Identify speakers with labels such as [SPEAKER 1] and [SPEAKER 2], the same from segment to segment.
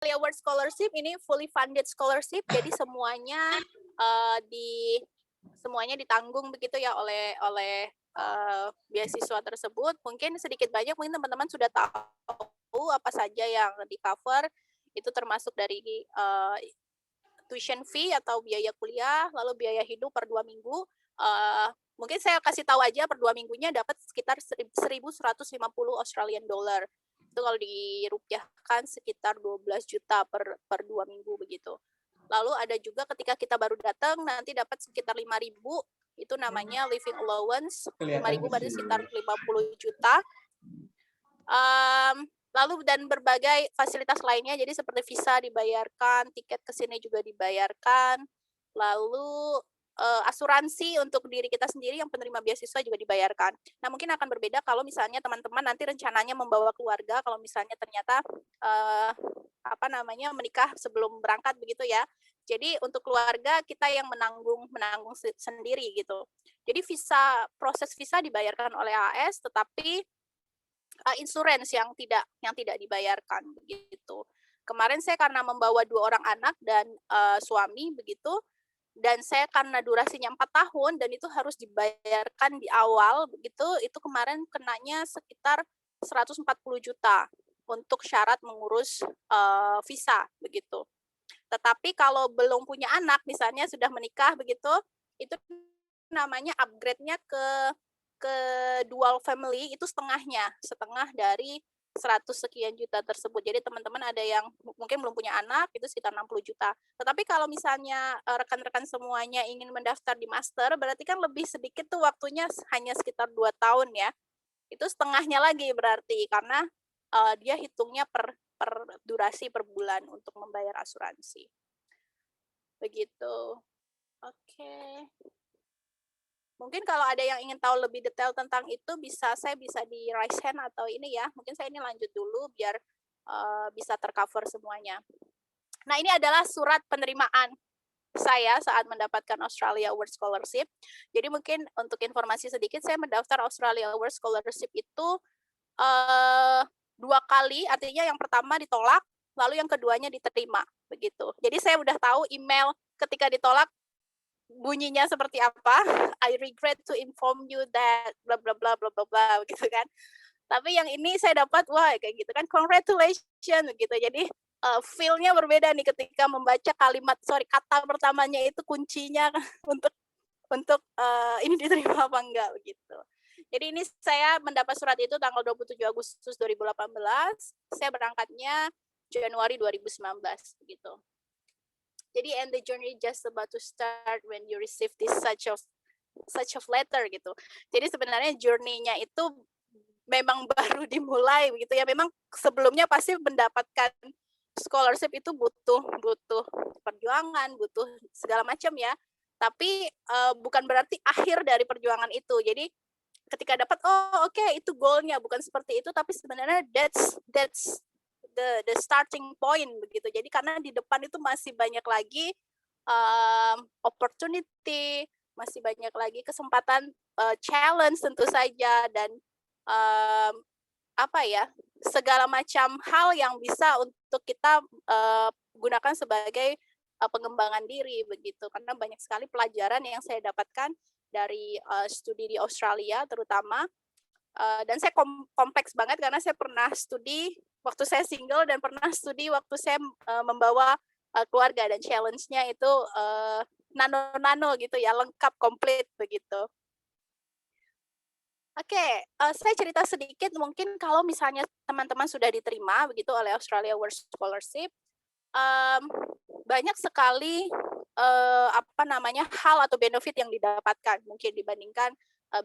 [SPEAKER 1] Award Scholarship ini fully funded scholarship, jadi semuanya ditanggung begitu ya oleh beasiswa tersebut. Mungkin sedikit banyak mungkin teman-teman sudah tahu apa saja yang di cover. Itu termasuk dari tuition fee atau biaya kuliah, lalu biaya hidup per 2 minggu. Mungkin saya kasih tahu aja per 2 minggunya dapat sekitar 1.150 Australian dollar. Itu kalau dirupiahkan sekitar 12 juta per 2 minggu begitu. Lalu ada juga ketika kita baru datang nanti dapat sekitar 5.000, itu namanya living allowance. 5.000 berarti sekitar 50 juta. Lalu dan berbagai fasilitas lainnya, jadi seperti visa dibayarkan, tiket ke sini juga dibayarkan, lalu asuransi untuk diri kita sendiri yang penerima beasiswa juga dibayarkan. Nah, mungkin akan berbeda kalau misalnya teman-teman nanti rencananya membawa keluarga, kalau misalnya ternyata menikah sebelum berangkat begitu ya. Jadi untuk keluarga kita yang menanggung sendiri gitu. Jadi proses visa dibayarkan oleh AS, tetapi insurance yang tidak dibayarkan begitu. Kemarin saya karena membawa 2 orang anak dan suami begitu, dan saya karena durasinya 4 tahun dan itu harus dibayarkan di awal begitu, itu kemarin kenanya sekitar 140 juta untuk syarat mengurus visa begitu. Tetapi kalau belum punya anak, misalnya sudah menikah begitu, itu namanya upgrade-nya ke dual family itu setengah dari 100 sekian juta tersebut. Jadi teman-teman ada yang mungkin belum punya anak, itu sekitar 60 juta. Tetapi kalau misalnya rekan-rekan semuanya ingin mendaftar di master, berarti kan lebih sedikit tuh waktunya, hanya sekitar 2 tahun ya. Itu setengahnya lagi berarti, karena dia hitungnya per durasi per bulan untuk membayar asuransi. Begitu. Oke. Mungkin kalau ada yang ingin tahu lebih detail tentang itu, saya bisa di raise hand atau ini ya. Mungkin saya ini lanjut dulu biar bisa tercover semuanya. Nah, ini adalah surat penerimaan saya saat mendapatkan Australia Award Scholarship. Jadi mungkin untuk informasi sedikit, saya mendaftar Australia Award Scholarship itu 2 kali, artinya yang pertama ditolak, lalu yang keduanya diterima, begitu. Jadi saya udah tahu email ketika ditolak bunyinya seperti apa. I regret to inform you that bla bla bla bla bla bla gitu kan. Tapi yang ini saya dapat wah kayak gitu kan, congratulations gitu. Jadi feel-nya berbeda nih ketika membaca kata pertamanya itu kuncinya untuk ini diterima apa enggak begitu. Jadi ini saya mendapat surat itu tanggal 27 Agustus 2018, saya berangkatnya Januari 2019 begitu. Jadi and the journey just about to start when you receive this such of letter gitu. Jadi sebenarnya journey-nya itu memang baru dimulai begitu ya. Memang sebelumnya pasti mendapatkan scholarship itu butuh perjuangan, butuh segala macam ya. Tapi bukan berarti akhir dari perjuangan itu. Jadi ketika dapat oke, itu goalnya, bukan seperti itu, tapi sebenarnya that's the starting point begitu. Jadi karena di depan itu masih banyak lagi opportunity, masih banyak lagi kesempatan, challenge tentu saja, dan segala macam hal yang bisa untuk kita gunakan sebagai pengembangan diri begitu. Karena banyak sekali pelajaran yang saya dapatkan dari studi di Australia terutama. Dan saya kompleks banget karena saya pernah studi waktu saya single dan pernah studi waktu saya membawa keluarga, dan challenge-nya itu nano gitu ya, lengkap komplit begitu. Oke, saya cerita sedikit mungkin kalau misalnya teman-teman sudah diterima begitu oleh Australia Award Scholarship, banyak sekali hal atau benefit yang didapatkan mungkin dibandingkan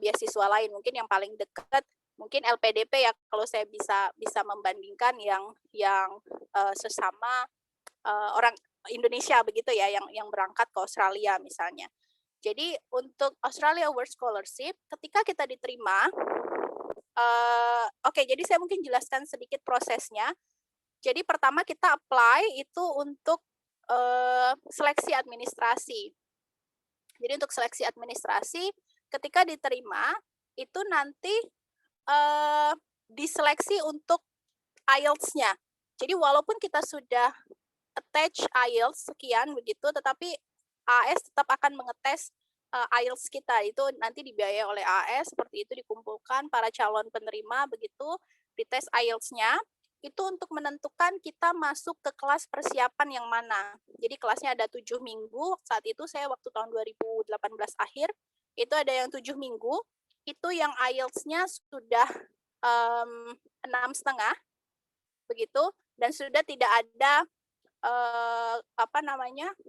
[SPEAKER 1] beasiswa lain. Mungkin yang paling dekat mungkin LPDP ya, kalau saya bisa membandingkan yang sesama orang Indonesia begitu ya, yang berangkat ke Australia misalnya. Jadi untuk Australia Award Scholarship ketika kita diterima, jadi saya mungkin jelaskan sedikit prosesnya. Jadi pertama kita apply itu untuk seleksi administrasi. Jadi untuk seleksi administrasi ketika diterima itu nanti diseleksi untuk IELTS-nya. Jadi walaupun kita sudah attach IELTS sekian begitu, tetapi AS tetap akan mengetes IELTS kita. Itu nanti dibiayai oleh AS, seperti itu dikumpulkan para calon penerima begitu, dites IELTS-nya, itu untuk menentukan kita masuk ke kelas persiapan yang mana. Jadi kelasnya ada 7 minggu, saat itu saya waktu tahun 2018 akhir, itu ada yang 7 minggu, itu yang IELTS-nya sudah 6,5, begitu, dan sudah tidak ada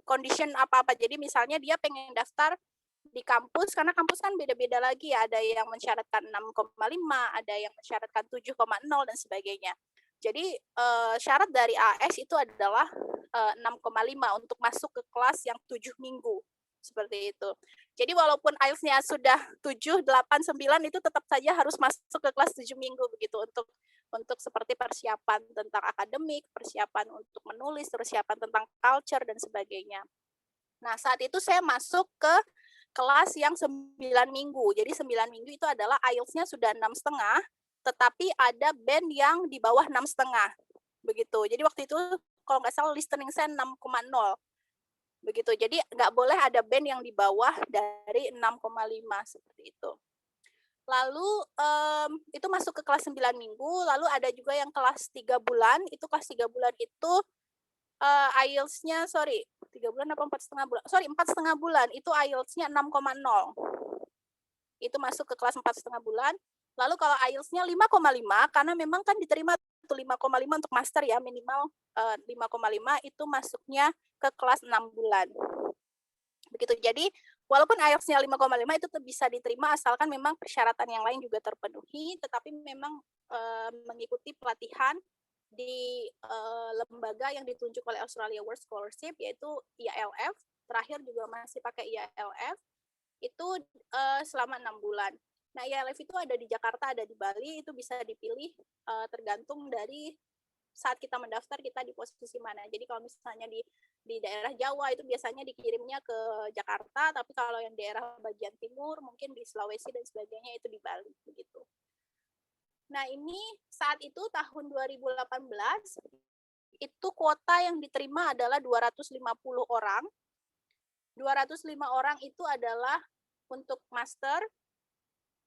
[SPEAKER 1] condition apa-apa. Jadi misalnya dia pengen daftar di kampus, karena kampus kan beda-beda lagi ya, ada yang mensyaratkan 6,5, ada yang mensyaratkan 7,0 dan sebagainya. Jadi syarat dari AS itu adalah 6,5 untuk masuk ke kelas yang 7 minggu. Seperti itu. Jadi walaupun IELTS-nya sudah 7, 8, 9 itu tetap saja harus masuk ke kelas 7 minggu begitu untuk seperti persiapan tentang akademik, persiapan untuk menulis, persiapan tentang culture dan sebagainya. Nah, saat itu saya masuk ke kelas yang 9 minggu. Jadi 9 minggu itu adalah IELTS-nya sudah 6,5, tetapi ada band yang di bawah 6,5. Begitu. Jadi waktu itu kalau nggak salah listening saya 6,0. Begitu. Jadi nggak boleh ada band yang di bawah dari 6,5 seperti itu. Lalu itu masuk ke kelas 9 minggu, lalu ada juga yang kelas 3 bulan, itu kelas 3 bulan itu IELTS-nya, 3 bulan apa 4,5 bulan? 4,5 bulan, itu IELTS-nya 6,0. Itu masuk ke kelas 4,5 bulan. Lalu kalau IELTS-nya 5,5, karena memang kan diterima 5,5 untuk master ya, minimal 5,5 itu masuknya ke kelas 6 bulan. Begitu. Jadi walaupun IELTS-nya 5,5 itu bisa diterima asalkan memang persyaratan yang lain juga terpenuhi, tetapi memang mengikuti pelatihan di lembaga yang ditunjuk oleh Australia World Scholarship, yaitu IALF. Terakhir juga masih pakai IALF, itu selama 6 bulan. Nah, IALF itu ada di Jakarta, ada di Bali, itu bisa dipilih tergantung dari saat kita mendaftar kita di posisi mana. Jadi kalau misalnya di daerah Jawa itu biasanya dikirimnya ke Jakarta, tapi kalau yang daerah bagian timur mungkin di Sulawesi dan sebagainya itu di Bali begitu. Nah, ini saat itu tahun 2018 itu kuota yang diterima adalah 250 orang. 205 orang itu adalah untuk master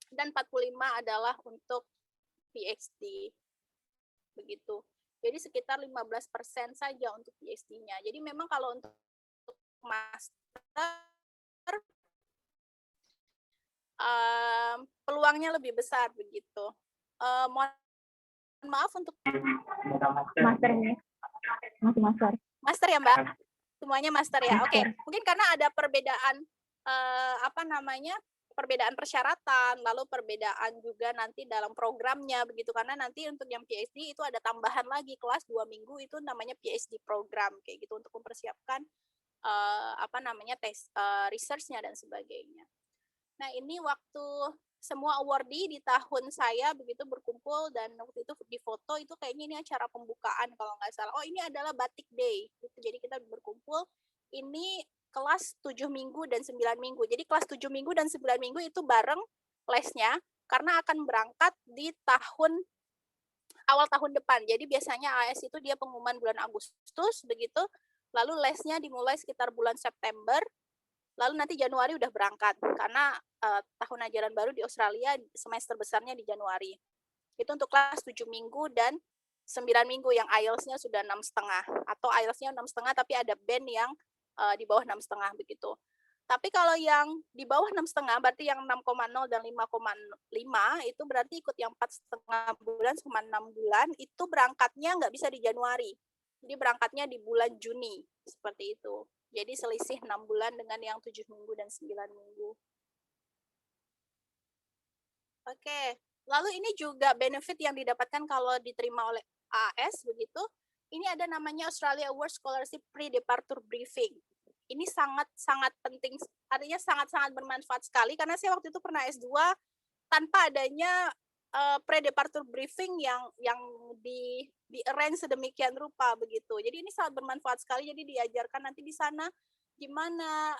[SPEAKER 1] dan 45 adalah untuk PhD. Begitu. Jadi sekitar 15% saja untuk PhD-nya. Jadi memang kalau untuk master peluangnya lebih besar begitu. Mohon maaf untuk
[SPEAKER 2] masternya. Masih master.
[SPEAKER 1] Master ya, Mbak? Semuanya master ya. Oke. Mungkin karena ada perbedaan perbedaan persyaratan, lalu perbedaan juga nanti dalam programnya begitu, karena nanti untuk yang PhD itu ada tambahan lagi kelas 2 minggu itu namanya PhD program kayak gitu untuk mempersiapkan tes research-nya dan sebagainya. Nah, ini waktu semua awardee di tahun saya begitu berkumpul dan waktu itu di foto itu kayaknya ini acara pembukaan kalau nggak salah. Oh, ini adalah Batik Day. Gitu. Jadi kita berkumpul ini kelas 7 minggu dan 9 minggu. Jadi kelas 7 minggu dan 9 minggu itu bareng lesnya karena akan berangkat di awal tahun depan. Jadi biasanya AS itu dia pengumuman bulan Agustus begitu. Lalu lesnya dimulai sekitar bulan September. Lalu nanti Januari udah berangkat karena tahun ajaran baru di Australia semester besarnya di Januari. Itu untuk kelas 7 minggu dan 9 minggu yang IELTS-nya sudah 6,5 atau IELTS-nya 6,5 tapi ada band yang di bawah 6,5 begitu. Tapi kalau yang di bawah 6,5 berarti yang 6,0 dan 5,5 itu berarti ikut yang 4,5 bulan sama 6 bulan itu berangkatnya nggak bisa di Januari. Jadi berangkatnya di bulan Juni seperti itu. Jadi selisih 6 bulan dengan yang 7 minggu dan 9 minggu. Oke, lalu ini juga benefit yang didapatkan kalau diterima oleh AS begitu. Ini ada namanya Australia Award Scholarship Pre-Departure Briefing. Ini sangat-sangat penting, artinya sangat-sangat bermanfaat sekali karena saya waktu itu pernah S2 tanpa adanya pre-departure briefing yang di arrange sedemikian rupa begitu. Jadi ini sangat bermanfaat sekali. Jadi diajarkan nanti di sana gimana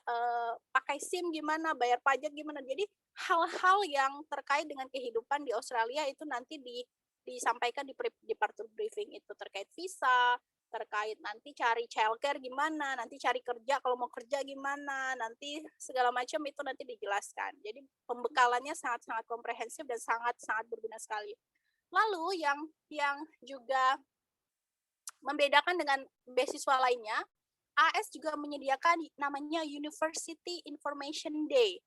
[SPEAKER 1] pakai SIM, gimana bayar pajak, gimana. Jadi hal-hal yang terkait dengan kehidupan di Australia itu nanti disampaikan di departure briefing itu terkait visa, terkait nanti cari childcare gimana, nanti cari kerja kalau mau kerja gimana, nanti segala macam itu nanti dijelaskan. Jadi pembekalannya sangat-sangat komprehensif dan sangat-sangat berguna sekali. Lalu yang juga membedakan dengan beasiswa lainnya, AS juga menyediakan namanya University Information Day.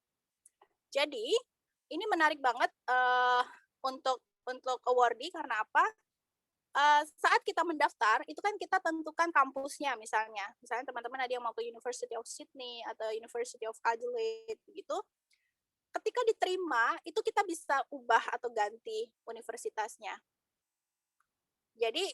[SPEAKER 1] Jadi ini menarik banget untuk awardee karena apa? Saat kita mendaftar, itu kan kita tentukan kampusnya misalnya. Misalnya teman-teman ada yang mau ke University of Sydney atau University of Adelaide begitu. Ketika diterima, itu kita bisa ubah atau ganti universitasnya. Jadi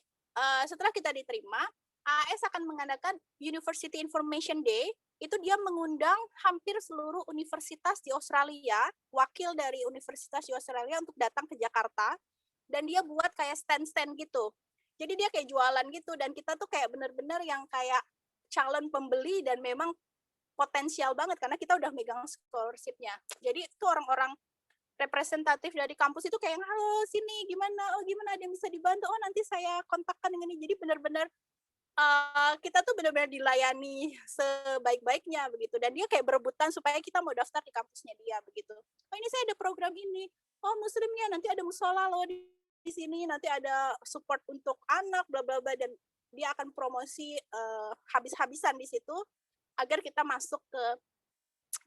[SPEAKER 1] setelah kita diterima, AS akan mengadakan University Information Day. Itu dia mengundang hampir seluruh universitas di Australia, wakil dari universitas di Australia untuk datang ke Jakarta, dan dia buat kayak stand-stand gitu. Jadi dia kayak jualan gitu, dan kita tuh kayak benar-benar yang kayak calon pembeli dan memang potensial banget karena kita udah megang scholarship-nya. Jadi itu orang-orang representatif dari kampus itu kayak, halo sini gimana, oh gimana ada yang bisa dibantu, oh nanti saya kontakkan dengan ini. Jadi benar-benar kita tuh benar-benar dilayani sebaik-baiknya begitu, dan dia kayak berebutan supaya kita mau daftar di kampusnya dia begitu. Oh ini saya ada program ini, oh muslimnya nanti ada musola loh di sini, nanti ada support untuk anak bla bla bla, dan dia akan promosi habis-habisan di situ agar kita masuk ke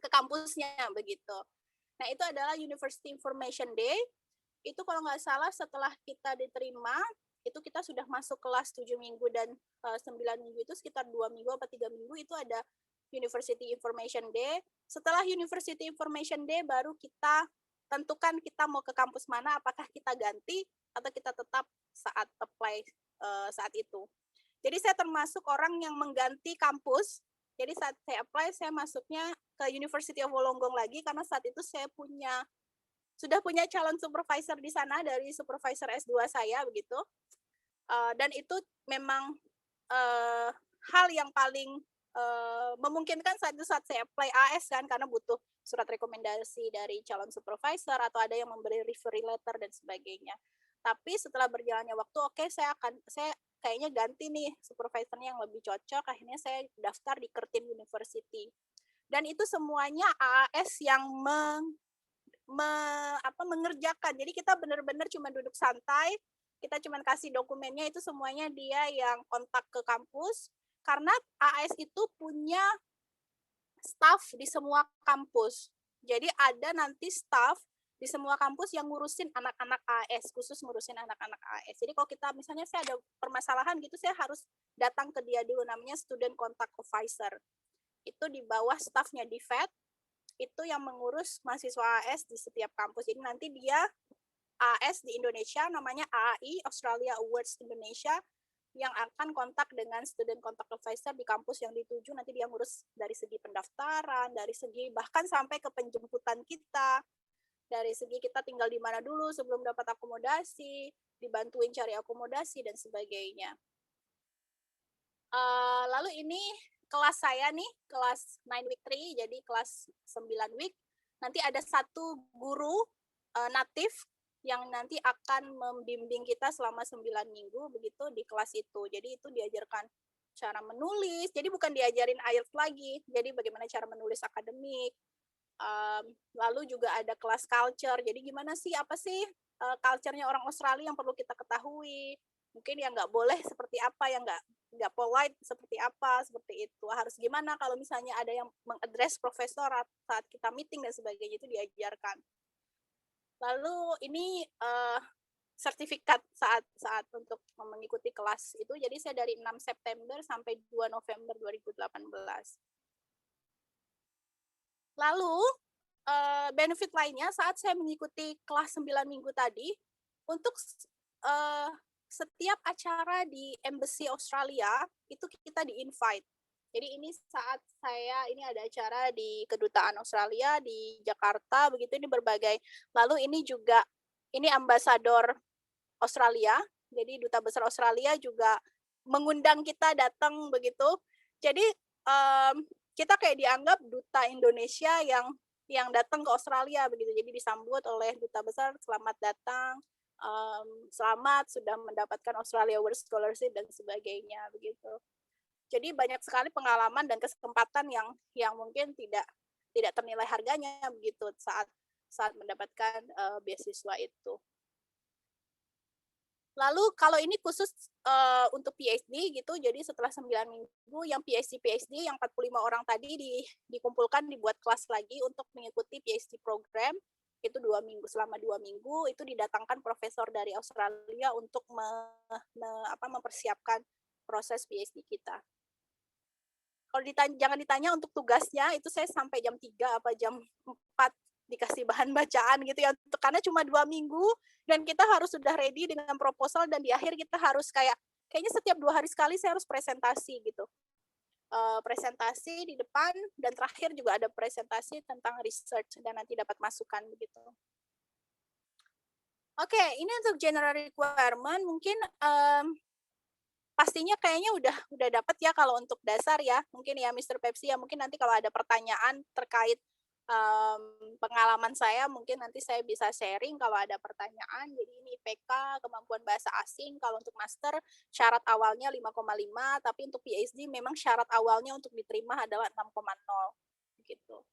[SPEAKER 1] kampusnya begitu. Nah itu adalah University Information Day. Itu kalau nggak salah setelah kita diterima, itu kita sudah masuk kelas 7 minggu dan 9 minggu itu sekitar 2 minggu atau 3 minggu itu ada University Information Day. Setelah University Information Day baru kita tentukan kita mau ke kampus mana, apakah kita ganti atau kita tetap saat apply saat itu. Jadi saya termasuk orang yang mengganti kampus. Jadi saat saya apply, saya masuknya ke University of Wollongong lagi karena saat itu saya sudah punya calon supervisor di sana dari supervisor S2 saya begitu. Dan itu memang hal yang paling memungkinkan saat itu saat saya apply AS kan, karena butuh surat rekomendasi dari calon supervisor atau ada yang memberi referral letter dan sebagainya. Tapi setelah berjalannya waktu, oke, saya kayaknya ganti nih supervisornya yang lebih cocok. Akhirnya saya daftar di Curtin University. Dan itu semuanya AAS yang mengerjakan. Jadi kita benar-benar cuma duduk santai, kita cuma kasih dokumennya, itu semuanya dia yang kontak ke kampus. Karena AAS itu punya staff di semua kampus. Jadi ada nanti staff di semua kampus yang ngurusin anak-anak AS, khusus ngurusin anak-anak AS. Jadi kalau kita misalnya saya ada permasalahan gitu, saya harus datang ke dia dulu, namanya Student Contact Officer. Itu di bawah staffnya di FED, itu yang mengurus mahasiswa AS di setiap kampus. Jadi nanti dia AS di Indonesia, namanya AAI, Australia Awards Indonesia, yang akan kontak dengan Student Contact Officer di kampus yang dituju. Nanti dia ngurus dari segi pendaftaran, dari segi bahkan sampai ke penjemputan kita, dari segi kita tinggal di mana dulu sebelum dapat akomodasi, dibantuin cari akomodasi, dan sebagainya. Lalu ini kelas saya nih, kelas 9 week 3, jadi kelas 9 week. Nanti ada satu guru natif yang nanti akan membimbing kita selama 9 minggu begitu di kelas itu. Jadi itu diajarkan cara menulis, jadi bukan diajarin IELTS lagi, jadi bagaimana cara menulis akademik. Lalu juga ada kelas culture, jadi gimana sih, apa sih culture-nya orang Australia yang perlu kita ketahui, mungkin yang nggak boleh seperti apa, yang nggak polite seperti apa, seperti itu. Harus gimana kalau misalnya ada yang mengadres profesor saat kita meeting dan sebagainya, itu diajarkan. Lalu ini sertifikat saat untuk mengikuti kelas itu, jadi saya dari 6 September sampai 2 November 2018. Lalu benefit lainnya saat saya mengikuti kelas 9 minggu tadi, untuk setiap acara di Embassy Australia itu kita di-invite. Jadi ini saat ini ada acara di Kedutaan Australia di Jakarta begitu, ini berbagai. Lalu ini juga ini ambasador Australia, jadi duta besar Australia juga mengundang kita datang begitu. Jadi kita kayak dianggap duta Indonesia yang datang ke Australia begitu. Jadi disambut oleh duta besar, selamat datang. selamat sudah mendapatkan Australia World Scholarship dan sebagainya begitu. Jadi banyak sekali pengalaman dan kesempatan yang mungkin tidak ternilai harganya begitu saat mendapatkan beasiswa itu. Lalu kalau ini khusus untuk PhD gitu, jadi setelah 9 minggu yang PhD yang 45 orang tadi dikumpulkan, dibuat kelas lagi untuk mengikuti PhD program itu 2 minggu. Selama 2 minggu itu didatangkan profesor dari Australia untuk mempersiapkan proses PhD kita. Kalau jangan ditanya untuk tugasnya, itu saya sampai jam 3 apa jam 4 dikasih bahan bacaan gitu ya, karena cuma 2 minggu dan kita harus sudah ready dengan proposal, dan di akhir kita harus kayaknya setiap 2 hari sekali saya harus presentasi gitu. Presentasi di depan, dan terakhir juga ada presentasi tentang research dan nanti dapat masukan begitu. Oke, ini untuk general requirement mungkin pastinya kayaknya udah dapat ya kalau untuk dasar ya. Mungkin ya Mr. Pepsi ya, mungkin nanti kalau ada pertanyaan terkait pengalaman saya, mungkin nanti saya bisa sharing kalau ada pertanyaan. Jadi ini IPK, kemampuan bahasa asing, kalau untuk master syarat awalnya 5,5, tapi untuk PhD memang syarat awalnya untuk diterima adalah 6,0 gitu.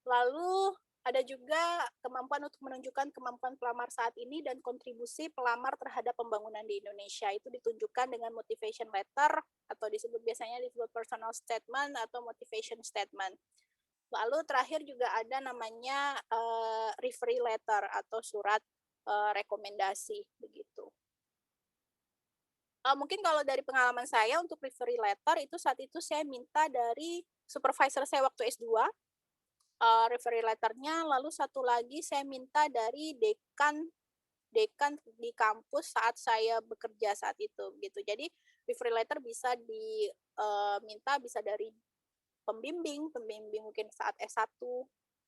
[SPEAKER 1] Lalu ada juga kemampuan untuk menunjukkan kemampuan pelamar saat ini dan kontribusi pelamar terhadap pembangunan di Indonesia. Itu ditunjukkan dengan motivation letter, atau biasanya disebut personal statement atau motivation statement. Lalu terakhir juga ada namanya referee letter atau surat rekomendasi begitu. Mungkin kalau dari pengalaman saya untuk referee letter itu saat itu saya minta dari supervisor saya waktu S2 referee letternya, lalu satu lagi saya minta dari dekan di kampus saat saya bekerja saat itu gitu. Jadi referee letter bisa diminta bisa dari pembimbing mungkin saat S1,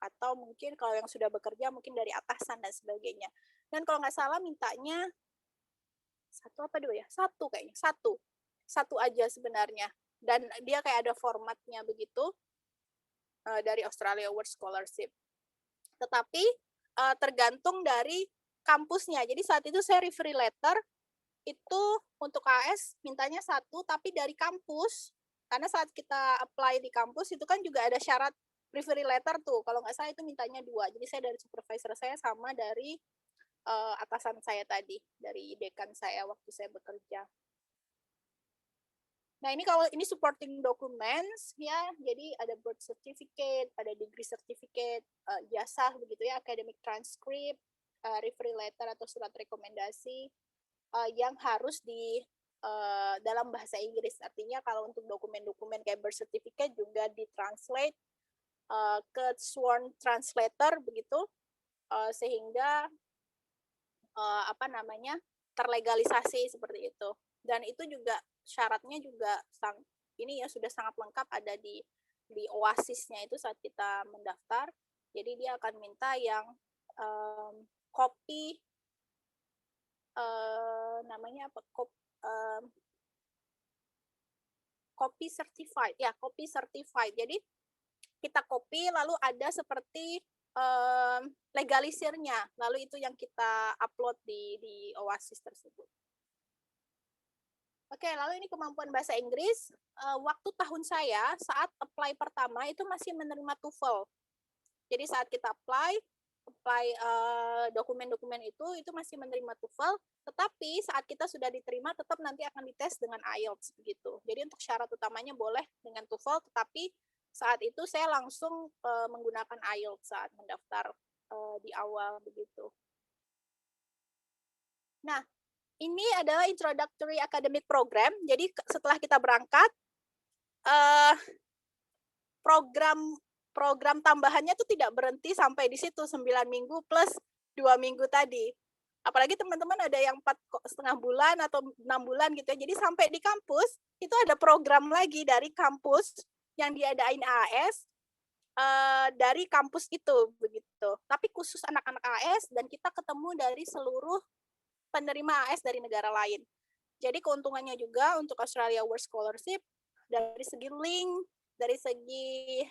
[SPEAKER 1] atau mungkin kalau yang sudah bekerja mungkin dari atasan dan sebagainya. Dan kalau nggak salah mintanya satu aja sebenarnya, dan dia kayak ada formatnya begitu dari Australia World Scholarship. Tetapi tergantung dari kampusnya. Jadi saat itu saya referee letter itu untuk AS mintanya 1, tapi dari kampus, karena saat kita apply di kampus itu kan juga ada syarat referee letter tuh, kalau nggak salah itu mintanya 2. Jadi saya dari supervisor saya sama dari atasan saya tadi, dari dekan saya waktu saya bekerja. Nah ini kalau ini supporting documents ya, jadi ada birth certificate, ada degree certificate, ijazah begitu ya, academic transcript, referee letter atau surat rekomendasi yang harus dalam bahasa Inggris. Artinya kalau untuk dokumen-dokumen kayak birth certificate juga ditranslate ke sworn translator begitu, sehingga terlegalisasi seperti itu. Dan itu juga syaratnya juga ini ya sudah sangat lengkap, ada di OASIS-nya itu saat kita mendaftar. Jadi dia akan minta yang kopi copy certified ya, copy certified. Jadi kita copy, lalu ada seperti legalisirnya, lalu itu yang kita upload di OASIS tersebut. Oke, lalu ini kemampuan bahasa Inggris. Waktu tahun saya saat apply pertama itu masih menerima TOEFL. Jadi saat kita apply dokumen-dokumen itu masih menerima TOEFL, tetapi saat kita sudah diterima tetap nanti akan dites dengan IELTS begitu. Jadi untuk syarat utamanya boleh dengan TOEFL, tetapi saat itu saya langsung menggunakan IELTS saat mendaftar di awal begitu. Nah, ini adalah introductory academic program. Jadi setelah kita berangkat, program tambahannya tuh tidak berhenti sampai di situ 9 minggu plus 2 minggu tadi. Apalagi teman-teman ada yang 4,5 bulan atau 6 bulan gitu ya. Jadi sampai di kampus itu ada program lagi dari kampus yang diadain AS dari kampus itu begitu. Tapi khusus anak-anak AS, dan kita ketemu dari seluruh penerima AS dari negara lain. Jadi keuntungannya juga untuk Australia World Scholarship dari segi link, dari segi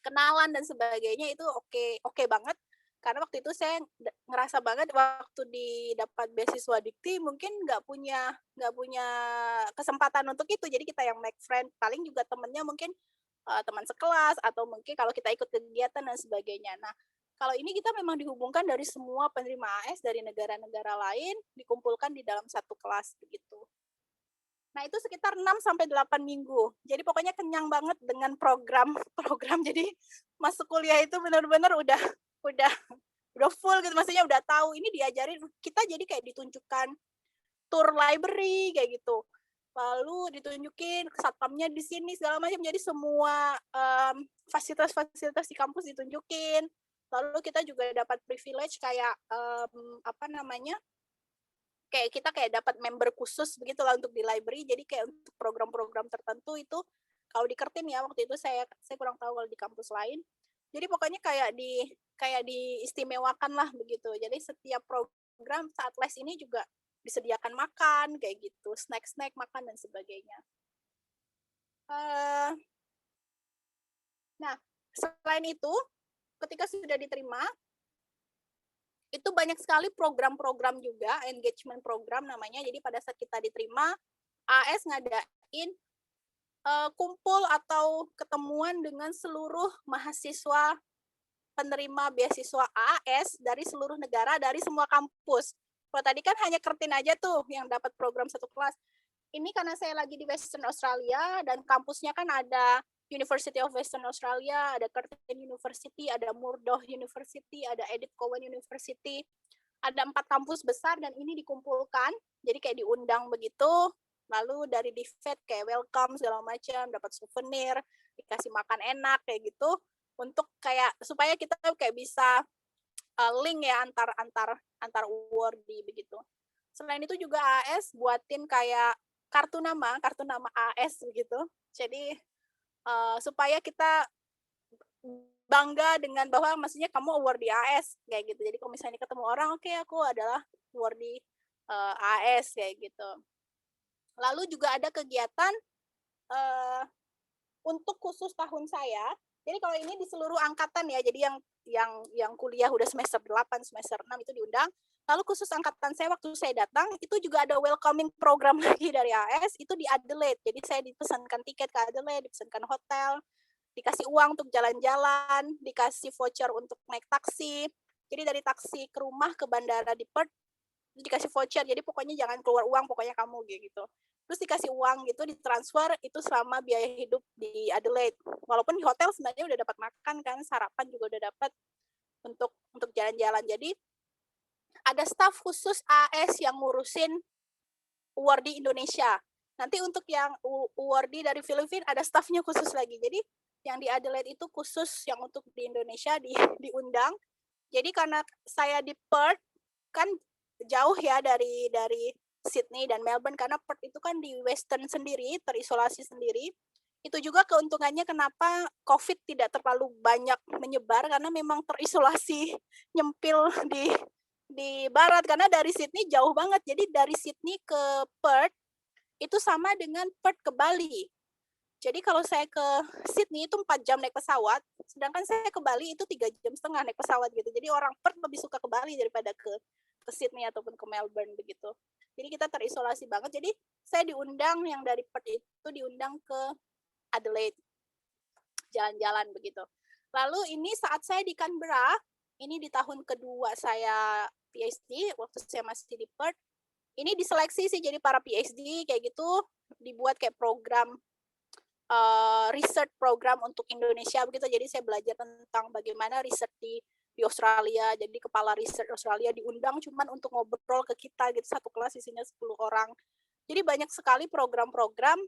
[SPEAKER 1] kenalan dan sebagainya itu oke banget. Karena waktu itu saya ngerasa banget waktu dapat beasiswa Dikti mungkin nggak punya kesempatan untuk itu. Jadi kita yang make friend, paling juga temennya mungkin teman sekelas atau mungkin kalau kita ikut kegiatan dan sebagainya. Nah, kalau ini kita memang dihubungkan dari semua penerima AS dari negara-negara lain dikumpulkan di dalam satu kelas begitu. Nah, itu sekitar 6 sampai 8 minggu. Jadi pokoknya kenyang banget dengan program. Jadi masuk kuliah itu benar-benar udah full gitu, maksudnya udah tahu ini diajarin, kita jadi kayak ditunjukkan tour library kayak gitu. Lalu ditunjukin satpamnya di sini segala macam, jadi semua fasilitas-fasilitas di kampus ditunjukin. Lalu kita juga dapat privilege kayak kayak kita kayak dapat member khusus begitulah untuk di library. Jadi kayak untuk program-program tertentu itu kalau di Kertin ya waktu itu saya kurang tahu kalau di kampus lain. Jadi pokoknya kayak diistimewakan lah begitu. Jadi setiap program saat les ini juga disediakan makan kayak gitu, snack makan dan sebagainya. Nah, selain itu, ketika sudah diterima, itu banyak sekali program-program juga, engagement program namanya. Jadi pada saat kita diterima, AS ngadain kumpul atau ketemuan dengan seluruh mahasiswa penerima beasiswa AS dari seluruh negara, dari semua kampus. Kalau tadi kan hanya Kertin aja tuh yang dapat program satu kelas. Ini karena saya lagi di Western Australia dan kampusnya kan ada University of Western Australia, ada Curtin University, ada Murdoch University, ada Edith Cowan University. Ada 4 kampus besar dan ini dikumpulkan, jadi kayak diundang begitu. Lalu dari DFED kayak welcome segala macam, dapat souvenir, dikasih makan enak kayak gitu, untuk kayak supaya kita kayak bisa link ya antar awardee begitu. Selain itu juga AS buatin kayak kartu nama AS begitu. Jadi supaya kita bangga dengan bahwa maksudnya kamu awardee AS kayak gitu. Jadi kalau misalnya ketemu orang, oke, aku adalah awardee AS kayak gitu. Lalu juga ada kegiatan untuk khusus tahun saya. Jadi kalau ini di seluruh angkatan ya. Jadi yang kuliah udah semester 8, semester 6 itu diundang. Lalu khusus angkatan saya waktu saya datang itu juga ada welcoming program lagi dari AS itu di Adelaide. Jadi saya dipesankan tiket ke Adelaide, dipesankan hotel, dikasih uang untuk jalan-jalan, dikasih voucher untuk naik taksi. Jadi dari taksi ke rumah ke bandara di Perth dikasih voucher. Jadi pokoknya jangan keluar uang, pokoknya kamu gitu. Terus dikasih uang gitu, ditransfer itu selama biaya hidup di Adelaide. Walaupun di hotel sebenarnya udah dapat makan kan, sarapan juga udah dapat untuk jalan-jalan. Jadi ada staf khusus AS yang ngurusin awardee Indonesia. Nanti untuk yang awardee dari Filipina ada stafnya khusus lagi. Jadi yang di Adelaide itu khusus yang untuk di Indonesia diundang. Jadi karena saya di Perth kan jauh ya dari Sydney dan Melbourne, karena Perth itu kan di Western sendiri, terisolasi sendiri. Itu juga keuntungannya kenapa COVID tidak terlalu banyak menyebar, karena memang terisolasi nyempil di barat, karena dari Sydney jauh banget. Jadi dari Sydney ke Perth itu sama dengan Perth ke Bali. Jadi kalau saya ke Sydney itu 4 jam naik pesawat, sedangkan saya ke Bali itu 3,5 jam naik pesawat gitu. Jadi orang Perth lebih suka ke Bali daripada ke Sydney ataupun ke Melbourne begitu. Jadi kita terisolasi banget. Jadi saya diundang yang dari Perth itu diundang ke Adelaide, jalan-jalan begitu. Lalu ini saat saya di Canberra, ini di tahun kedua saya PhD, waktu saya masih di Perth, ini diseleksi sih jadi para PhD kayak gitu, dibuat kayak program research program untuk Indonesia begitu. Jadi saya belajar tentang bagaimana riset di Australia. Jadi kepala riset Australia diundang cuman untuk ngobrol ke kita gitu, satu kelas isinya 10 orang. Jadi banyak sekali program-program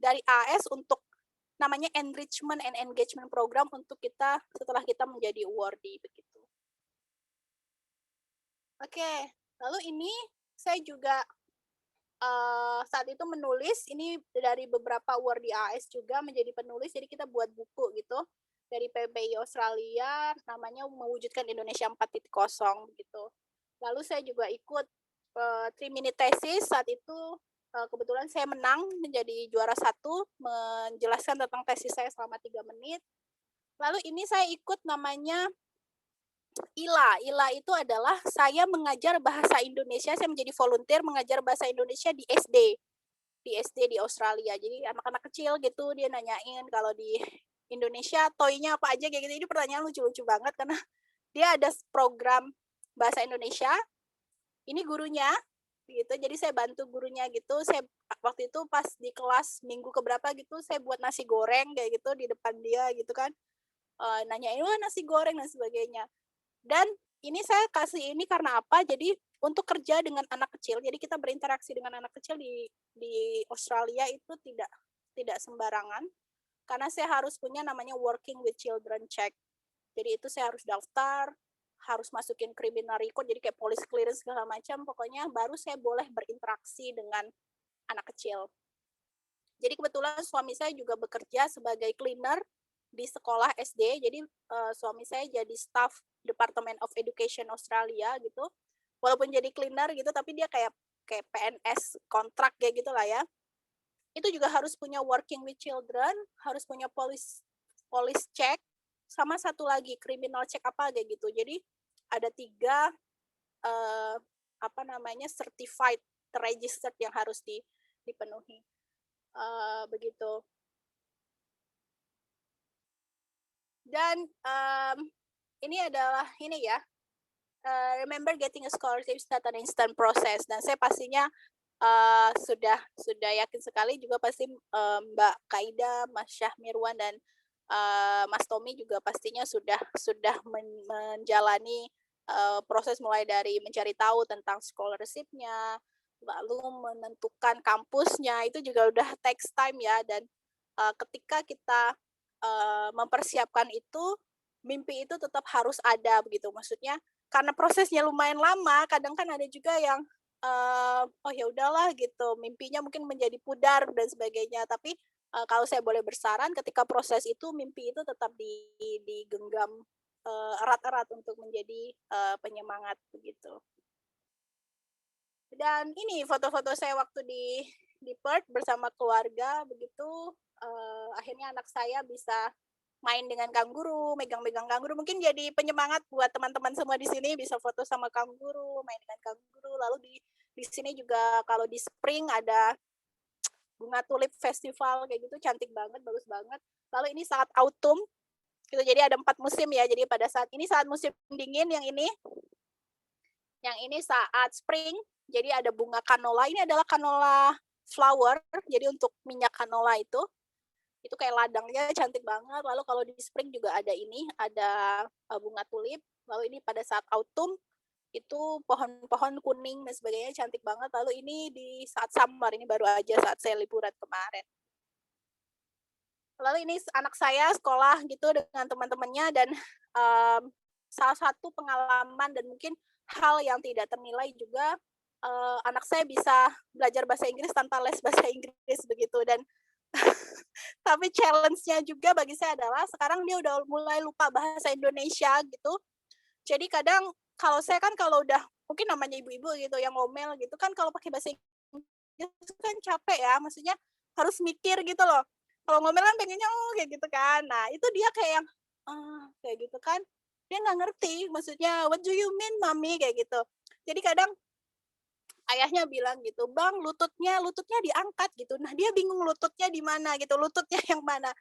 [SPEAKER 1] dari AS untuk namanya enrichment and engagement program untuk kita setelah kita menjadi awardee begitu. Oke, lalu ini saya juga saat itu menulis, ini dari beberapa awardee AS juga menjadi penulis, jadi kita buat buku gitu dari PPI Australia, namanya Mewujudkan Indonesia 4.0 gitu. Lalu saya juga ikut 3-minute thesis, saat itu kebetulan saya menang menjadi juara 1, menjelaskan tentang tesis saya selama 3 menit. Lalu ini saya ikut namanya ILA itu adalah saya mengajar bahasa Indonesia, saya menjadi volunteer mengajar bahasa Indonesia di SD di Australia. Jadi anak-anak kecil gitu dia nanyain kalau di Indonesia toy-nya apa aja kayak gitu. Ini pertanyaan lucu-lucu banget karena dia ada program bahasa Indonesia. Ini gurunya gitu. Jadi saya bantu gurunya gitu. Saya waktu itu pas di kelas minggu keberapa gitu saya buat nasi goreng kayak gitu di depan dia gitu kan. Nanyain wah nasi goreng dan sebagainya. Dan ini saya kasih ini karena apa? Jadi untuk kerja dengan anak kecil, jadi kita berinteraksi dengan anak kecil di Australia itu tidak sembarangan karena saya harus punya namanya working with children check. Jadi itu saya harus daftar, harus masukin criminal record, jadi kayak police clearance segala macam. Pokoknya baru saya boleh berinteraksi dengan anak kecil. Jadi kebetulan suami saya juga bekerja sebagai cleaner di sekolah SD. Jadi suami saya jadi staff Department of Education Australia gitu. Walaupun jadi cleaner gitu, tapi dia kayak PNS kontrak kayak gitulah ya. Itu juga harus punya working with children, harus punya police check, sama satu lagi criminal check apa kayak gitu. Jadi ada 3 certified registered yang harus dipenuhi. Begitu. Dan ini adalah ini ya. Remember getting a scholarship is not an instant process. Dan saya pastinya sudah yakin sekali juga pasti Mbak Kaida, Mas Syahmirwan dan Mas Tommy juga pastinya sudah menjalani proses mulai dari mencari tahu tentang scholarship-nya, lalu menentukan kampusnya, itu juga udah takes time ya. Dan ketika kita mempersiapkan itu, mimpi itu tetap harus ada begitu. Maksudnya karena prosesnya lumayan lama, kadang kan ada juga yang oh ya udahlah gitu, mimpinya mungkin menjadi pudar dan sebagainya. Tapi kalau saya boleh bersaran, ketika proses itu mimpi itu tetap digenggam erat-erat untuk menjadi penyemangat begitu. Dan ini foto-foto saya waktu di Perth bersama keluarga begitu. Akhirnya anak saya bisa main dengan kanguru, megang-megang kanguru. Mungkin jadi penyemangat buat teman-teman semua di sini, bisa foto sama kanguru, main dengan kanguru. Lalu di sini juga kalau di spring ada bunga tulip festival kayak gitu, cantik banget, bagus banget. Lalu ini saat autumn, gitu. Jadi ada 4 musim ya. Jadi pada saat ini saat musim dingin, yang ini saat spring. Jadi ada bunga canola. Ini adalah canola flower. Jadi untuk minyak canola itu kayak ladangnya cantik banget. Lalu kalau di spring juga ada bunga tulip. Lalu ini pada saat autumn itu pohon-pohon kuning dan sebagainya cantik banget. Lalu ini di saat summer, ini baru aja saat saya liburan kemarin. Lalu ini anak saya sekolah gitu dengan teman-temannya, dan salah satu pengalaman dan mungkin hal yang tidak ternilai juga, anak saya bisa belajar bahasa Inggris tanpa les bahasa Inggris begitu. Dan tapi challenge-nya juga bagi saya adalah sekarang dia udah mulai lupa bahasa Indonesia gitu. Jadi kadang kalau saya kan kalau udah mungkin namanya ibu-ibu gitu yang ngomel gitu kan, kalau pakai bahasa Inggris kan capek ya, maksudnya harus mikir gitu loh. Kalau ngomel kan pengennya kayak gitu kan. Nah, itu dia kayak yang kayak gitu kan. Dia nggak ngerti maksudnya what do you mean mami kayak gitu. Jadi kadang ayahnya bilang gitu, "Bang, lututnya diangkat," gitu. Nah, dia bingung lututnya di mana gitu, lututnya yang mana.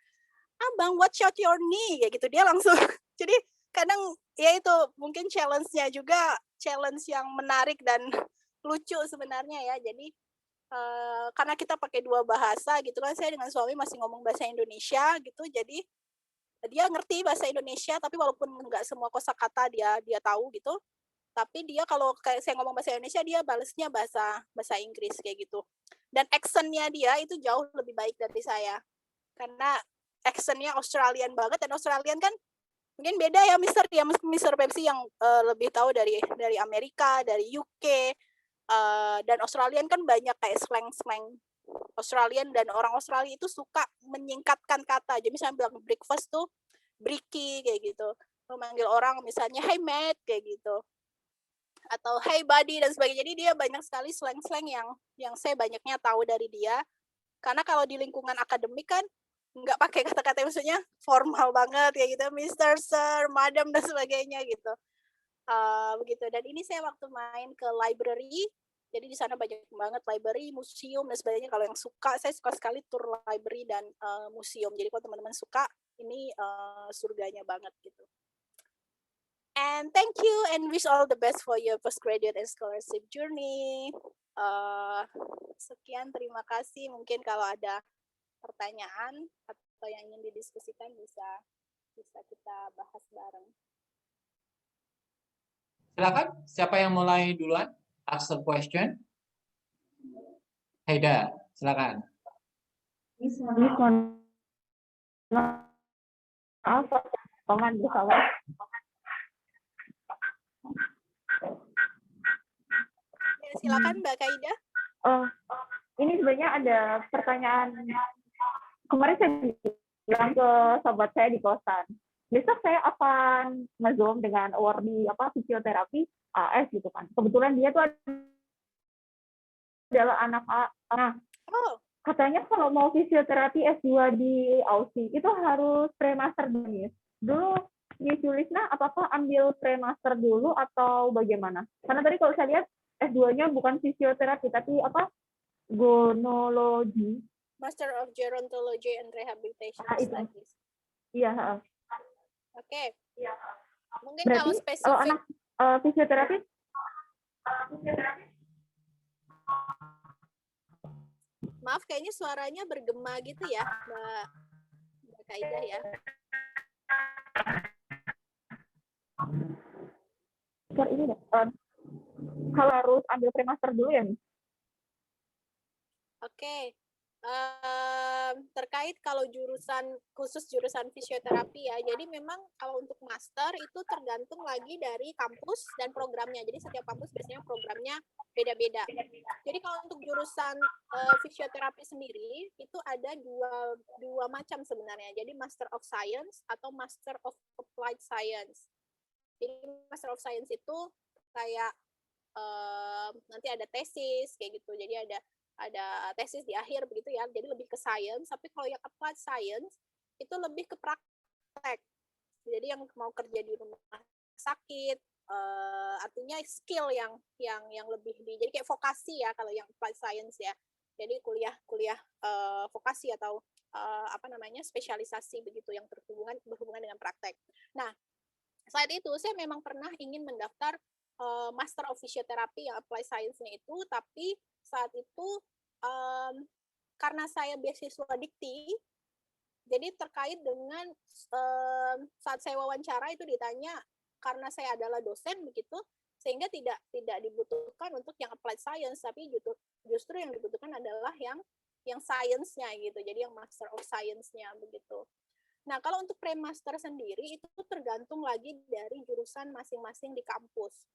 [SPEAKER 1] "Abang, watch out your knee," kayak gitu. Dia langsung jadi kadang ya itu mungkin challenge-nya juga challenge yang menarik dan lucu sebenarnya ya. Jadi karena kita pakai 2 bahasa gitu kan, saya dengan suami masih ngomong bahasa Indonesia gitu. Jadi dia ngerti bahasa Indonesia, tapi walaupun nggak semua kosakata dia tahu gitu. Tapi dia kalau kayak saya ngomong bahasa Indonesia, dia balesnya bahasa Inggris kayak gitu. Dan accent-nya dia itu jauh lebih baik dari saya. Karena accent-nya Australian banget, dan Australian kan mungkin beda ya Mr. Pepsi yang lebih tahu dari Amerika, dari UK, dan Australian kan banyak kayak slang-slang Australian, dan orang Australia itu suka menyingkatkan kata. Jadi misalnya bilang breakfast tuh bricky kayak gitu. Memanggil orang misalnya hey mate kayak gitu, atau hey buddy dan sebagainya. Jadi dia banyak sekali slang-slang yang saya banyaknya tahu dari dia. Karena kalau di lingkungan akademik kan nggak pakai kata-kata maksudnya formal banget kayak gitu, Mr. Sir, Madam dan sebagainya gitu. Begitu. Dan ini saya waktu main ke library, jadi di sana banyak banget library, museum dan sebagainya. Kalau yang suka, saya suka sekali tour library dan museum. Jadi kalau teman-teman suka, ini surganya banget gitu. And thank you and wish all the best for your postgraduate and scholarship journey. Sekian, terima kasih. Mungkin kalau ada pertanyaan atau yang ingin didiskusikan bisa kita bahas bareng.
[SPEAKER 3] Silakan, siapa yang mulai duluan? Ask the question. Haida, silakan.
[SPEAKER 2] Maaf, Paman bersalah.
[SPEAKER 1] Silakan Mbak Kaida.
[SPEAKER 2] Ini sebenarnya ada pertanyaan. Kemarin saya bilang ke sahabat saya di kosan. Besok saya akan nge-zoom dengan awardee fisioterapi AS gitu kan. Kebetulan dia tuh adalah anak A. Nah, katanya kalau mau fisioterapi S2 di Aussie itu harus pre-master dulu. Dulu Miss Yulisna, apakah ambil pre-master dulu atau bagaimana? Karena tadi kalau saya lihat S2-nya bukan fisioterapi, tapi gonologi.
[SPEAKER 1] Master of Gerontology and Rehabilitation Studies.
[SPEAKER 2] Iya.
[SPEAKER 1] Oke. Iya. Mungkin
[SPEAKER 2] berarti,
[SPEAKER 1] kalau spesifik
[SPEAKER 2] anak fisioterapi.
[SPEAKER 1] Maaf, kayaknya suaranya bergema gitu ya, Mbak Kaida ya.
[SPEAKER 2] Ini kalau harus ambil pre-master dulu ya, Nih?
[SPEAKER 1] Oke. Terkait kalau khusus jurusan fisioterapi ya, jadi memang kalau untuk master itu tergantung lagi dari kampus dan programnya. Jadi setiap kampus biasanya programnya beda-beda. Jadi kalau untuk jurusan fisioterapi sendiri itu ada dua macam sebenarnya. Jadi Master of Science atau Master of Applied Science. Jadi Master of Science itu kayak nanti ada tesis kayak gitu. Jadi ada tesis di akhir begitu ya, jadi lebih ke science. Tapi kalau yang applied science itu lebih ke praktek, jadi yang mau kerja di rumah sakit, artinya skill yang lebih jadi kayak vokasi ya kalau yang applied science ya. Jadi kuliah vokasi atau spesialisasi begitu yang berhubungan dengan praktek. Nah, saat itu saya memang pernah ingin mendaftar Master of Physiotherapy yang applied science-nya itu, tapi saat itu karena saya beasiswa Dikti, jadi terkait dengan saat saya wawancara itu ditanya karena saya adalah dosen begitu, sehingga tidak dibutuhkan untuk yang applied science, tapi justru yang dibutuhkan adalah yang science-nya gitu, jadi yang Master of Science-nya begitu. Nah, kalau untuk pre-master sendiri itu tergantung lagi dari jurusan masing-masing di kampus.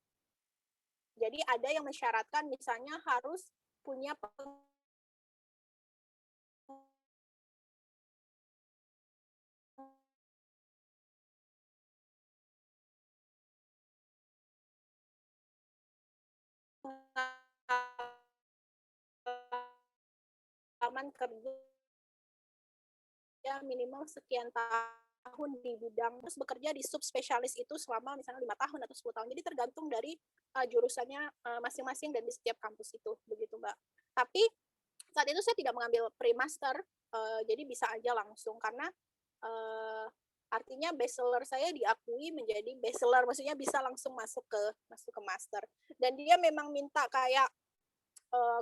[SPEAKER 1] Jadi ada yang mensyaratkan misalnya harus punya pengalaman kerja minimal sekian tahun di bidang, terus bekerja di subspesialis itu selama misalnya 5 tahun atau 10 tahun. Jadi tergantung dari jurusannya masing-masing dan di setiap kampus itu, begitu Mbak. Tapi saat itu saya tidak mengambil pre-master, jadi bisa aja langsung karena artinya bachelor saya diakui menjadi bachelor, maksudnya bisa langsung masuk ke master. Dan dia memang minta kayak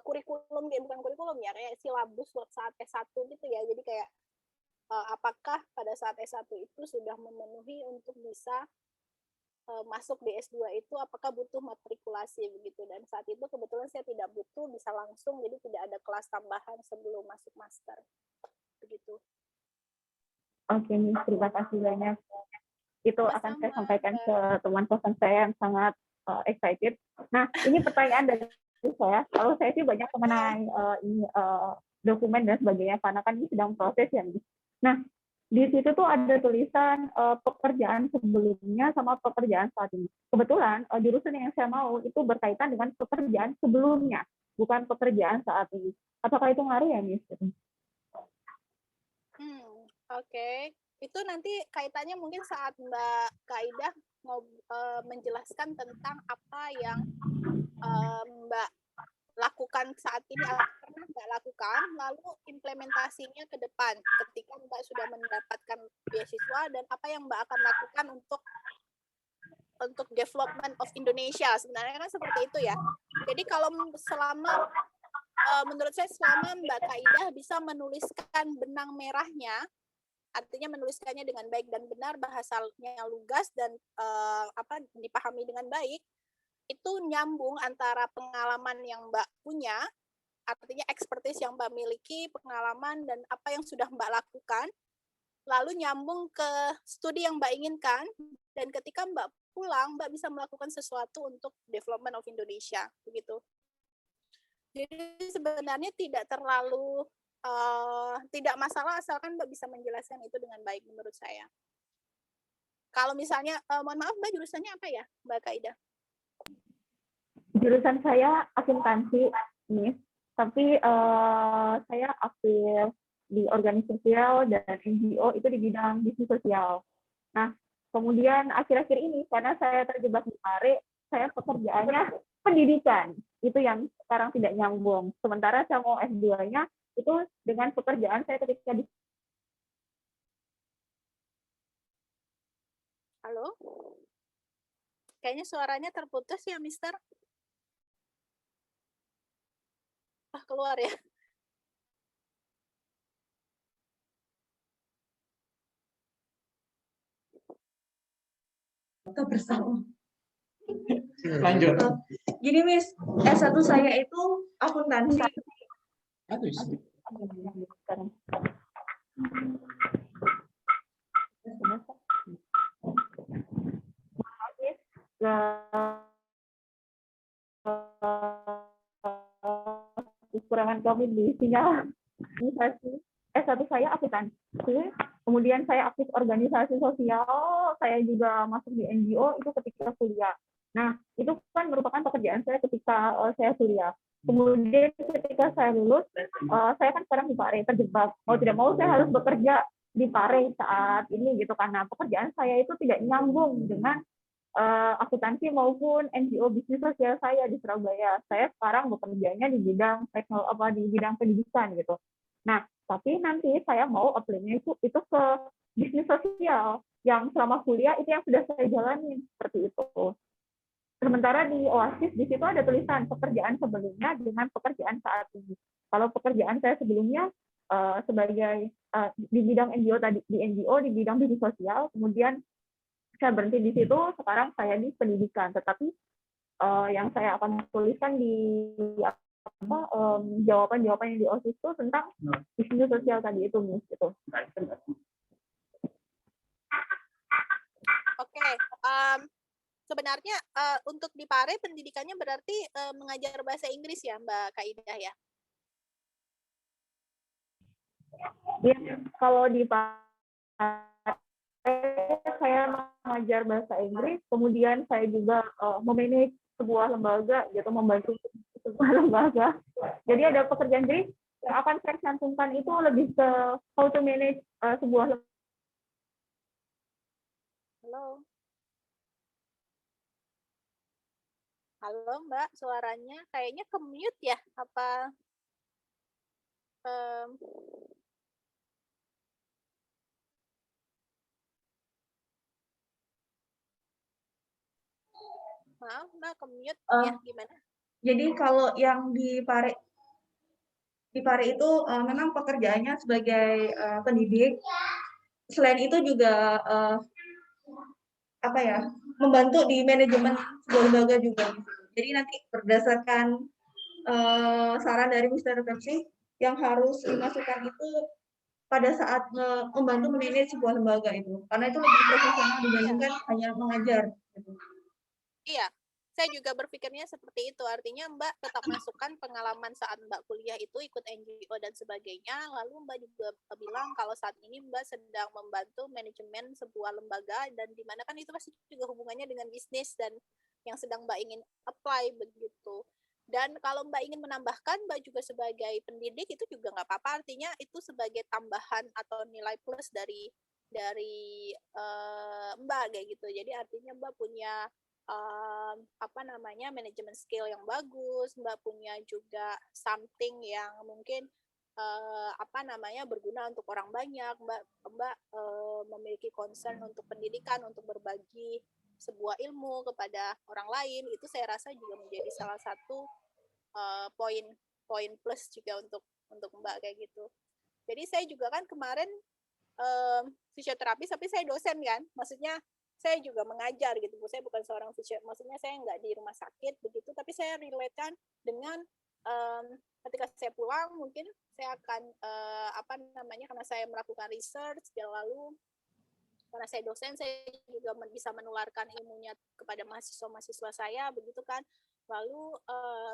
[SPEAKER 1] kurikulum, bukan kurikulum ya, kayak silabus saat S1 gitu ya. Jadi kayak apakah pada saat S1 itu sudah memenuhi untuk bisa masuk di S2 itu, apakah butuh matrikulasi begitu. Dan saat itu kebetulan saya tidak butuh, bisa langsung, jadi tidak ada kelas tambahan sebelum masuk master begitu.
[SPEAKER 2] Oke, terima kasih banyak. Itu akan saya sampaikan ke teman kosan saya yang sangat excited. Nah, ini pertanyaan dari saya. Kalau saya sih banyak mengenai dokumen dan sebagainya, karena kan ini sedang proses ya. Nah, di situ tuh ada tulisan pekerjaan sebelumnya sama pekerjaan saat ini. Kebetulan jurusan yang saya mau itu berkaitan dengan pekerjaan sebelumnya, bukan pekerjaan saat ini. Apakah itu ngaruh ya, Miss?
[SPEAKER 1] Oke. Itu nanti kaitannya mungkin saat Mbak Kaida menjelaskan tentang apa yang Mbak lakukan saat ini, apa pernah Mbak lakukan, lalu implementasinya ke depan ketika Mbak sudah mendapatkan beasiswa, dan apa yang Mbak akan lakukan untuk development of Indonesia. Sebenarnya kan seperti itu ya. Jadi kalau selama menurut saya selama Mbak Kaidah bisa menuliskan benang merahnya, artinya menuliskannya dengan baik dan benar, bahasanya lugas dan dipahami dengan baik, itu nyambung antara pengalaman yang Mbak punya, artinya expertise yang Mbak miliki, pengalaman dan apa yang sudah Mbak lakukan, lalu nyambung ke studi yang Mbak inginkan, dan ketika Mbak pulang, Mbak bisa melakukan sesuatu untuk development of Indonesia, begitu. Jadi sebenarnya tidak terlalu tidak masalah asalkan Mbak bisa menjelaskan itu dengan baik menurut saya. Kalau misalnya, mohon maaf Mbak, jurusannya apa ya, Mbak Kaidah?
[SPEAKER 2] Jurusan saya akuntansi, Miss. Tapi saya aktif di organisasi sosial dan NGO itu di bidang bisnis sosial. Nah, kemudian akhir-akhir ini karena saya terjebak di Pare, saya pekerjaannya pendidikan. Itu yang sekarang tidak nyambung. Sementara saya mau S2-nya itu dengan pekerjaan saya ketika di...
[SPEAKER 1] Halo? Kayaknya suaranya terputus ya, Mister. Keluar ya.
[SPEAKER 4] Kita bersama.
[SPEAKER 3] Lanjut.
[SPEAKER 4] Gini Miss, S1 saya itu akuntansi.
[SPEAKER 2] Kekurangan kami di sinyal organisasi. S1 saya akuntansi, kemudian saya aktif organisasi sosial, saya juga masuk di NGO itu ketika kuliah. Nah, itu kan merupakan pekerjaan saya ketika saya kuliah. Kemudian ketika saya lulus, saya kan sekarang di Pare terjebak. Mau tidak mau saya harus bekerja di Pare saat ini gitu, karena pekerjaan saya itu tidak nyambung dengan akuntansi maupun NGO bisnis sosial saya di Surabaya. Saya sekarang bekerjanya di bidang di bidang pendidikan gitu. Nah, tapi nanti saya mau apply-nya itu ke bisnis sosial yang selama kuliah itu yang sudah saya jalani seperti itu. Sementara di Oasis di situ ada tulisan pekerjaan sebelumnya dengan pekerjaan saat ini. Kalau pekerjaan saya sebelumnya sebagai di bidang NGO tadi, di NGO di bidang bisnis sosial, kemudian saya berhenti di situ, sekarang saya di pendidikan. Tetapi yang saya akan tuliskan di jawaban-jawaban yang di OSIS itu tentang bisnis sosial tadi itu, Miss, gitu.
[SPEAKER 1] Oke, sebenarnya untuk di Pare pendidikannya berarti mengajar bahasa Inggris ya, Mbak Kaidah ya?
[SPEAKER 2] Ya, kalau di Pare saya mengajar bahasa Inggris, kemudian saya juga memanage sebuah lembaga, gitu, membantu sebuah lembaga. Jadi ada pekerjaan, jadi yang akan saya cantumkan itu lebih ke how to manage sebuah lembaga.
[SPEAKER 1] Halo? Halo Mbak, suaranya kayaknya ke-mute ya? Apa? Maaf Mbak, ke-mute ya, gimana?
[SPEAKER 4] Jadi kalau yang di Pare itu memang pekerjaannya sebagai pendidik. Selain itu juga membantu di manajemen sebuah lembaga juga. Jadi nanti berdasarkan saran dari Mr. Pepsi yang harus dimasukkan itu pada saat membantu memanage sebuah lembaga itu, karena itu lebih profesional dibandingkan hanya mengajar.
[SPEAKER 1] Iya, saya juga berpikirnya seperti itu. Artinya Mbak tetap masukkan pengalaman saat Mbak kuliah itu ikut NGO dan sebagainya. Lalu Mbak juga bilang kalau saat ini Mbak sedang membantu manajemen sebuah lembaga, dan di mana kan itu pasti juga hubungannya dengan bisnis dan yang sedang Mbak ingin apply begitu. Dan kalau Mbak ingin menambahkan, Mbak juga sebagai pendidik itu juga nggak apa-apa. Artinya itu sebagai tambahan atau nilai plus dari Mbak kayak gitu. Jadi artinya Mbak punya manajemen skill yang bagus, Mbak punya juga something yang mungkin berguna untuk orang banyak, Mbak memiliki concern untuk pendidikan, untuk berbagi sebuah ilmu kepada orang lain. Itu saya rasa juga menjadi salah satu poin plus juga untuk Mbak kayak gitu. Jadi saya juga kan kemarin fisioterapis, tapi saya dosen kan, maksudnya saya juga mengajar gitu Bu. Saya bukan seorang maksudnya saya nggak di rumah sakit begitu, tapi saya relate-kan dengan ketika saya pulang mungkin saya akan karena saya melakukan research dan lalu karena saya dosen, saya juga bisa menularkan ilmunya kepada mahasiswa-mahasiswa saya begitu kan. Lalu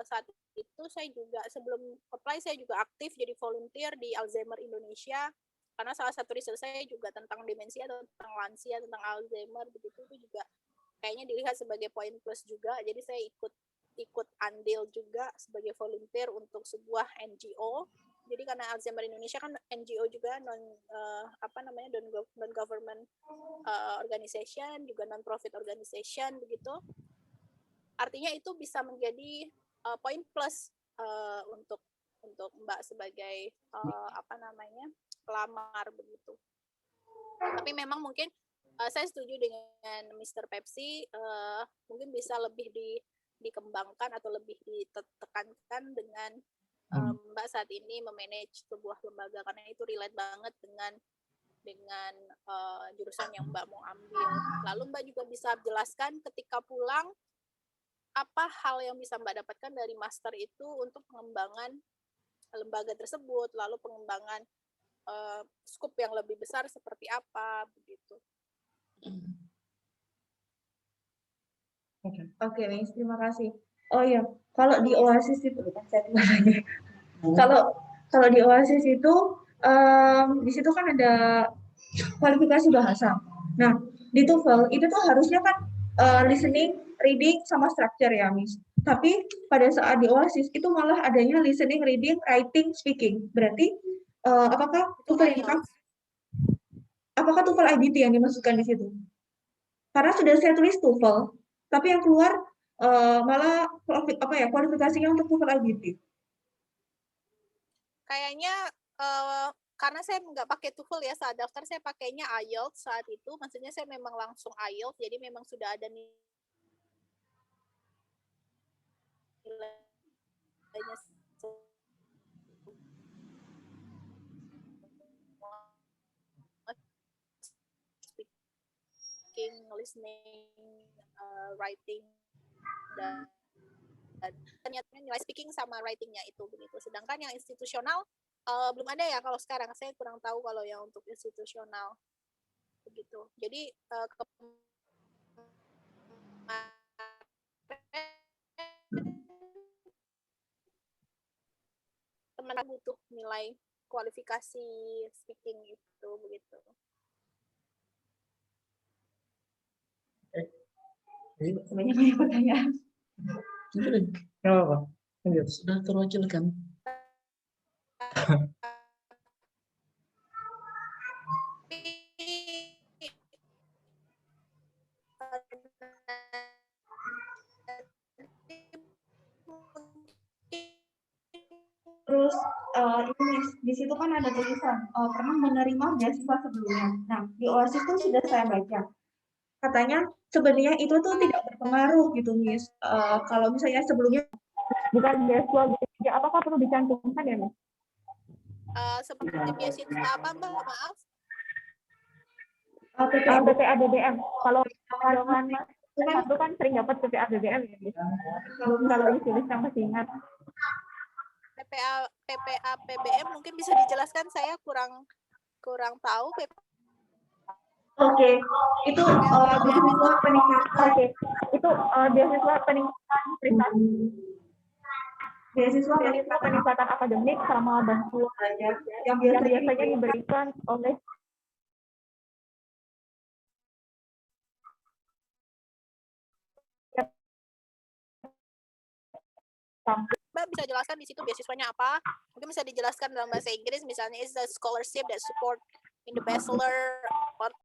[SPEAKER 1] saat itu saya juga sebelum apply saya juga aktif jadi volunteer di Alzheimer Indonesia, karena salah satu riset saya juga tentang demensia, tentang lansia, tentang Alzheimer begitu. Itu juga kayaknya dilihat sebagai poin plus juga. Jadi saya ikut andil juga sebagai volunteer untuk sebuah NGO. Jadi karena Alzheimer Indonesia kan NGO juga, non government organization, juga non profit organization begitu. Artinya itu bisa menjadi poin plus untuk Mbak sebagai pelamar begitu. Tapi memang mungkin saya setuju dengan Mr. Pepsi, mungkin bisa lebih dikembangkan atau lebih ditekankan dengan Mbak saat ini memanage sebuah lembaga, karena itu relate banget dengan jurusan yang Mbak mau ambil. Lalu Mbak juga bisa jelaskan ketika pulang apa hal yang bisa Mbak dapatkan dari master itu untuk pengembangan lembaga tersebut, lalu pengembangan skup yang lebih besar seperti apa begitu.
[SPEAKER 4] Oke, Miss, terima kasih. Oh iya, kalau di Oasis itu saya lagi. Kalau di Oasis itu di situ kan ada kualifikasi bahasa. Nah, di TOEFL itu tuh harusnya kan listening, reading, sama structure ya, Miss. Tapi pada saat di Oasis itu malah adanya listening, reading, writing, speaking. Berarti apakah TOEFL IBT yang dimasukkan di situ? Karena sudah saya tulis TOEFL, tapi yang keluar malah kualifikasinya untuk TOEFL IBT.
[SPEAKER 1] Kayaknya karena saya nggak pakai TOEFL ya saat daftar, saya pakainya IELTS saat itu. Maksudnya saya memang langsung IELTS, jadi memang sudah ada nilainya speaking, listening, writing, dan ternyata nilai speaking sama writing-nya itu begitu. Sedangkan yang institusional belum ada ya kalau sekarang. Saya kurang tahu kalau yang untuk institusional begitu. Jadi teman butuh nilai kualifikasi speaking itu begitu.
[SPEAKER 4] Sebenarnya banyak pertanyaan.
[SPEAKER 5] Nggak apa-apa. Sudah terwakil kan?
[SPEAKER 4] Terus ini di situ kan ada tulisan pernah menerima beasiswa sebelumnya. Nah, di Oasis tuh sudah saya baca. Katanya sebenarnya itu tuh tidak berpengaruh gitu, Miss. Kalau misalnya sebelumnya
[SPEAKER 2] Bukan beasiswa, apakah perlu dicantumkan ya, Miss?
[SPEAKER 1] Seperti beasiswa apa Mbak? Maaf.
[SPEAKER 2] PPA BBM. Kalau dengan satu kan sering dapat PPA BBM ya, Miss. Kalau ditulis yang masih ingat.
[SPEAKER 1] PPA PBM mungkin bisa dijelaskan, saya kurang tahu.
[SPEAKER 4] Oke, itu beasiswa peningkatan.
[SPEAKER 2] Oke, itu beasiswa peningkatan prestasi.
[SPEAKER 4] Beasiswa
[SPEAKER 2] peningkatan akademik sama bantuan yang biasanya diberikan oleh
[SPEAKER 1] Mbak bisa jelaskan di situ beasiswanya apa? Mungkin bisa dijelaskan dalam bahasa Inggris, misalnya is a scholarship that support in the bachelor